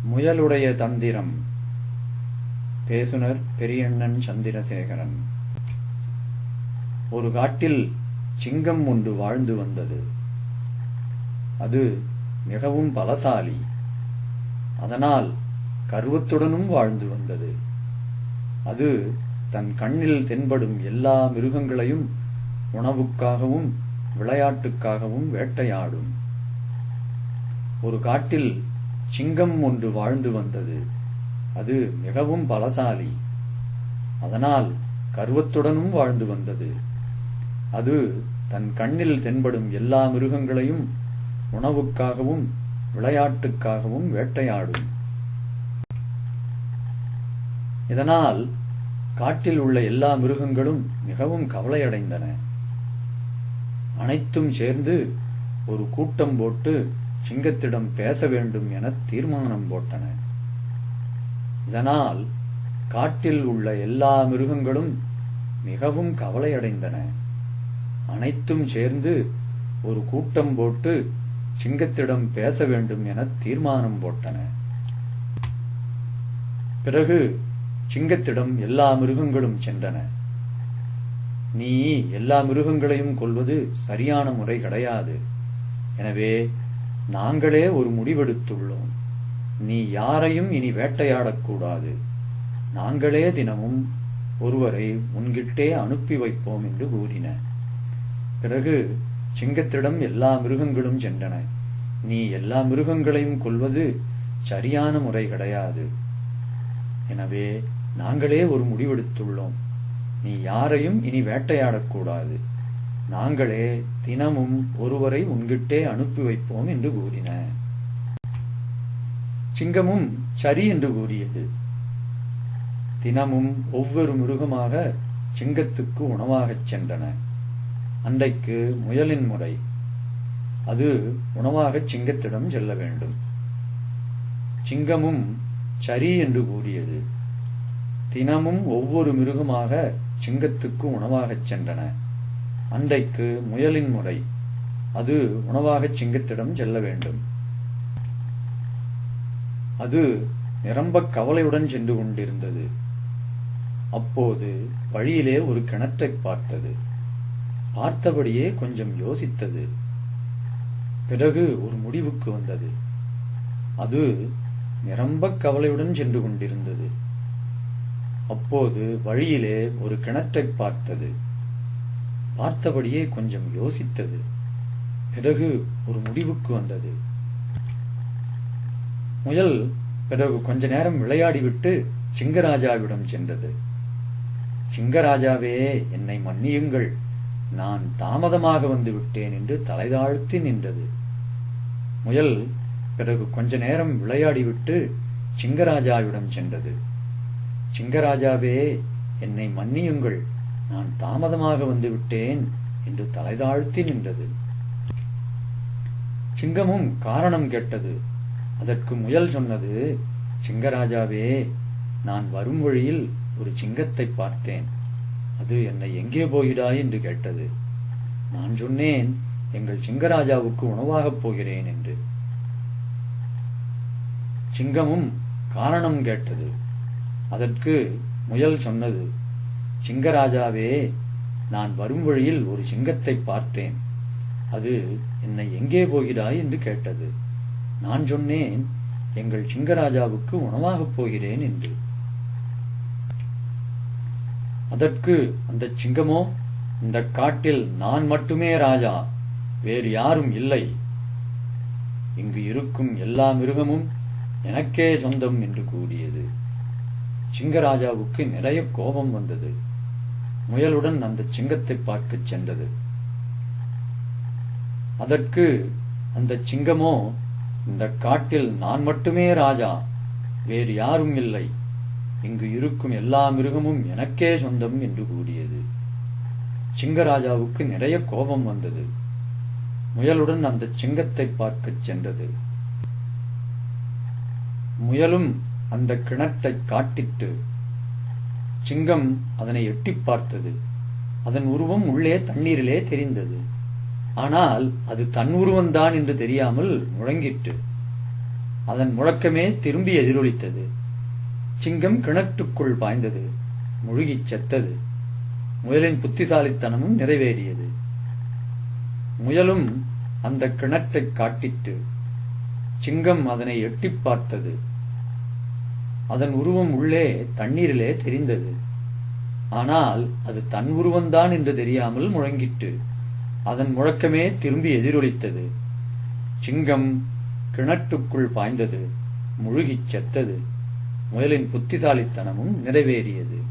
முயலுடைய தந்திரம். பேசுனர் பெரியண்ணன் சந்திரசேகரன். ஒரு காட்டில் சிங்கம் ஒன்று வாழ்ந்து வந்தது. அது மிகவும் பலசாலி. அதனால் கர்வத்துடனும் வாழ்ந்து வந்தது. அது தன் கண்ணில் தென்படும் எல்லா மிருகங்களையும் உணவுக்காகவும் விளையாட்டுக்காகவும் வேட்டையாடும். ஒரு காட்டில் சிங்கம் ஒன்று வாழ்ந்து வந்தது. அது மிகவும் பலசாலி. அதனால் கர்வத்துடனும் வாழ்ந்து வந்தது. அது தன் கண்ணில் தென்படும் எல்லா மிருகங்களையும் உணவுக்காகவும் விளையாட்டுக்காகவும் வேட்டையாடும். இதனால் காட்டில் உள்ள எல்லா மிருகங்களும் மிகவும் கவலையடைந்தன. அனைத்தும் சேர்ந்து ஒரு கூட்டம் போட்டு சிங்கத்திடம் பேச வேண்டும் என தீர்மானம் போட்டன. இதனால் காட்டில் உள்ள எல்லா மிருகங்களும் மிகவும் கவலையடைந்தன. அனைத்தும் சேர்ந்து ஒரு கூட்டம் போட்டு சிங்கத்திடம் பேச வேண்டும் என தீர்மானம் போட்டன. பிறகு சிங்கத்திடம் எல்லா மிருகங்களும் சென்றன. நீ எல்லா மிருகங்களையும் கொல்வது சரியான முறை கிடையாது. எனவே நாங்களே ஒரு முடிவெடுத்துள்ளோம். நீ யாரையும் இனி வேட்டையாடக்கூடாது. நாங்களே தினமும் ஒருவரை உன்கிட்டே அனுப்பி வைப்போம் என்று கூறின. பிறகு சிங்கத்திடம் எல்லா மிருகங்களும் சென்றன. நீ எல்லா மிருகங்களையும் கொல்வது சரியான முறை கிடையாது. எனவே நாங்களே ஒரு முடிவெடுத்துள்ளோம். நீ யாரையும் இனி வேட்டையாடக்கூடாது. நாங்களே தினமும் ஒருவரை உன்கிட்டே அனுப்பி வைப்போம் என்று கூறின. சிங்கமும் சரி என்று கூறியது. தினமும் ஒவ்வொரு மிருகமாக சிங்கத்துக்கு உணவாகச் சென்றன. அன்றைக்கு முயலின் முறை. அது உணவாகச் சிங்கத்திடம் செல்ல வேண்டும். சிங்கமும் சரி என்று கூறியது. தினமும் ஒவ்வொரு மிருகமாக சிங்கத்துக்கு உணவாகச் சென்றன. அன்றைக்கு முயலின் முறை. அது உணவாகச் சிங்கத்திடம் செல்ல வேண்டும். அது நிரம்ப கவலையுடன் சென்று கொண்டிருந்தது. அப்போது வழியிலே ஒரு கிணற்றைப் பார்த்தது. பார்த்தபடியே கொஞ்சம் யோசித்தது. பிறகு ஒரு முடிவுக்கு வந்தது. அது நிரம்ப கவலையுடன் சென்று கொண்டிருந்தது. அப்போது வழியிலே ஒரு கிணற்றைப் பார்த்தது. பார்த்தபடியே கொஞ்சம் யோசித்தது. பிறகு ஒரு முடிவுக்கு வந்தது. முயல் பிறகு கொஞ்ச நேரம் விளையாடிவிட்டு சிங்கராஜாவிடம் சென்றது. சிங்கராஜாவே, என்னை மன்னியுங்கள், நான் தாமதமாக வந்து விட்டேன் என்று தலைதாழ்த்தி நின்றது. முயல் பிறகு கொஞ்ச நேரம் விளையாடிவிட்டு சிங்கராஜாவிடம் சென்றது. சிங்கராஜாவே, என்னை மன்னியுங்கள், நான் தாமதமாக வந்து விட்டேன் என்று தலைதாழ்த்தி நின்றது. சிங்கமும் காரணம் கேட்டது. அதற்கு முயல் சொன்னது, சிங்கராஜாவே, நான் வரும் வழியில் ஒரு சிங்கத்தை பார்த்தேன். அது என்னை எங்கே போகிறாய் என்று கேட்டது. நான் சொன்னேன், எங்கள் சிங்கராஜாவுக்கு உணவாகப் போகிறேன் என்று. சிங்கமும் காரணம் கேட்டது. அதற்கு முயல் சொன்னது, சிங்கராஜாவே, நான் வரும் வழியில் ஒரு சிங்கத்தை பார்த்தேன். அது என்னை எங்கே போகிறாய் என்று கேட்டது. நான் சொன்னேன், எங்கள் சிங்கராஜாவுக்கு உணவாகப் போகிறேன் என்று. அதற்கு அந்த சிங்கமோ, இந்த காட்டில் நான் மட்டுமே ராஜா, வேறு யாரும் இல்லை. இங்கு இருக்கும் எல்லா மிருகமும் எனக்கே சொந்தம் என்று கூறியது. சிங்கராஜாவுக்கு நிறைய கோபம் வந்தது. முயலுடன் அந்த சிங்கத்தை பார்க்கச் சென்றது. அதற்கு அந்த சிங்கமோ, இந்த காட்டில் நான் மட்டுமே ராஜா, வேறு யாரும் இல்லை. இங்கு இருக்கும் எல்லா மிருகமும் எனக்கே சொந்தம் என்று கூறியது. சிங்கராஜாவுக்கு நிறைய கோபம் வந்தது. முயலுடன் அந்த சிங்கத்தை பார்க்கச் சென்றது. முயலும் அந்த கிணற்றை காட்டிட்டு, சிங்கம் அதனை எட்டிப் பார்த்தது. அதன் உருவம் உள்ளே தண்ணீரிலே தெரிந்தது. ஆனால் அது தன் உருவந்தான் என்று தெரியாமல் முழங்கிற்று. அதன் முழக்கமே திரும்பி எதிரொலித்தது. சிங்கம் கிணற்றுக்குள் பாய்ந்தது, முழுகிச் செத்தது. முயலின் புத்திசாலித்தனமும் நிறைவேறியது. முயலும் அந்த கிணற்றைக் காட்டிட்டு சிங்கம் அதனை எட்டிப் பார்த்தது. அதன் உருவம் உள்ளே தண்ணீரிலே தெரிந்தது. ஆனால் அது தன் உருவந்தான் என்று தெரியாமல் முழங்கிட்டு. அதன் முழக்கமே திரும்பி எதிரொலித்தது. சிங்கம் கிணற்றுக்குள் பாய்ந்தது, முழுகிச் செத்தது. முயலின் புத்திசாலித்தனமும் நிறைவேறியது.